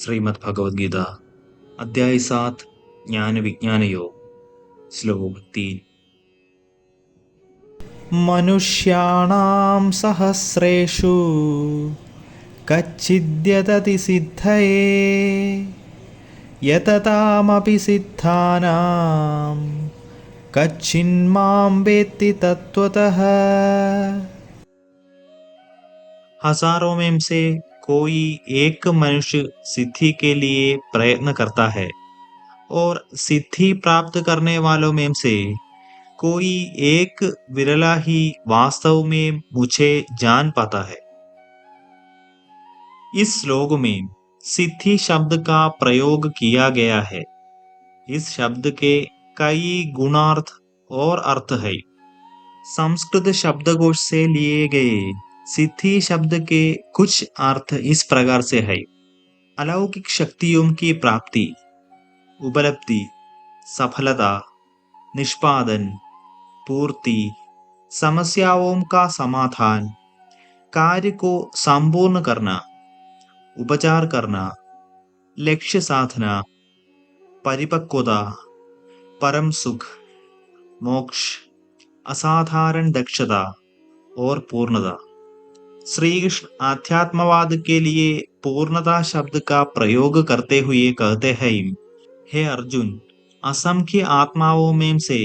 श्रीमद् भगवद गीता अध्याय 7 ज्ञान विज्ञान योग श्लोक 3। मनुष्याणां सहस्रेषु कच्चिद्यतति सिद्धये यततामपि सिद्धानां कच्चिन्मां वेत्ति तत्त्वतः। हजारों में से कोई एक मनुष्य सिद्धि के लिए प्रयत्न करता है और सिद्धि प्राप्त करने वालों में से कोई एक विरला ही वास्तव में मुझे जान पाता है। इस श्लोक में सिद्धि शब्द का प्रयोग किया गया है। इस शब्द के कई गुणार्थ और अर्थ है। संस्कृत शब्दकोश से लिए गए सिद्धि शब्द के कुछ अर्थ इस प्रकार से है। अलौकिक शक्तियों की प्राप्ति, उपलब्धि, सफलता, निष्पादन, पूर्ति, समस्याओं का समाधान, कार्य को संपूर्ण करना, उपचार करना, लक्ष्य साधना, परिपक्वता, परम सुख, मोक्ष, असाधारण दक्षता और पूर्णता। श्री कृष्ण आध्यात्मवाद के लिए पूर्णता शब्द का प्रयोग करते हुए कहते हैं, हे अर्जुन, असंख्य आत्माओं में से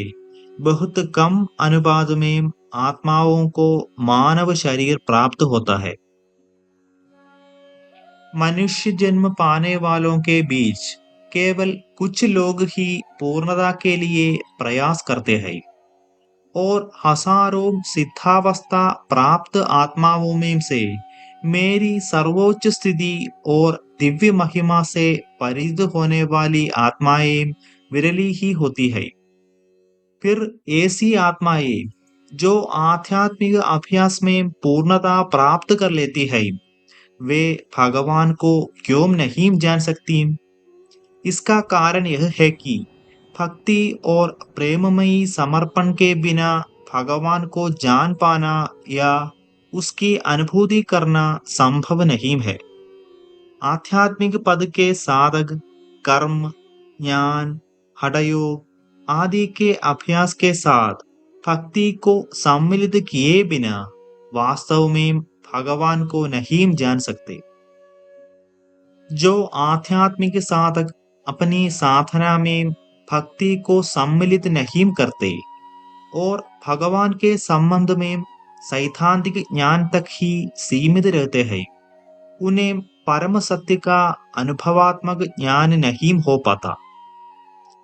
बहुत कम अनुपात में आत्माओं को मानव शरीर प्राप्त होता है। मनुष्य जन्म पाने वालों के बीच केवल कुछ लोग ही पूर्णता के लिए प्रयास करते हैं और हजारों सिद्धावस्था प्राप्त आत्माओं में से मेरी सर्वोच्च स्थिति और दिव्य महिमा से परिचित होने वाली आत्माएं विरली ही होती है। फिर ऐसी आत्माएं जो आध्यात्मिक अभ्यास में पूर्णता प्राप्त कर लेती है, वे भगवान को क्यों नहीं जान सकती? इसका कारण यह है कि भक्ति और प्रेममयी समर्पण के बिना भगवान को जान पाना या उसकी अनुभूति करना संभव नहीं है। आध्यात्मिक पद के साधक कर्म, ज्ञान, हठयोग आदि के अभ्यास के साथ भक्ति को सम्मिलित किए बिना वास्तव में भगवान को नहीं जान सकते। जो आध्यात्मिक साधक अपनी साधना में भक्ति को सम्मिलित नहीं करते और भगवान के संबंध में सैद्धांतिक ज्ञान तक ही सीमित रहते हैं, उन्हें परम सत्य का अनुभवात्मक ज्ञान नहीं हो पाता।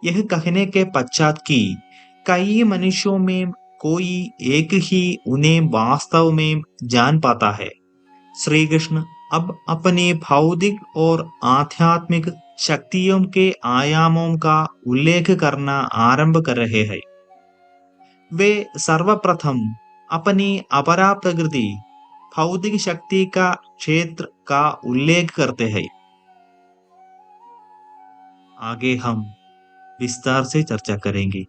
यह कहने के पश्चात कि कई मनुष्यों में कोई एक ही उन्हें वास्तव में जान पाता है, श्री कृष्ण अब अपने भौतिक और आध्यात्मिक शक्तियों के आयामों का उल्लेख करना आरंभ कर रहे हैं। वे सर्वप्रथम अपनी अपरा प्रकृति भौतिक शक्ति का क्षेत्र का उल्लेख करते हैं। आगे हम विस्तार से चर्चा करेंगे।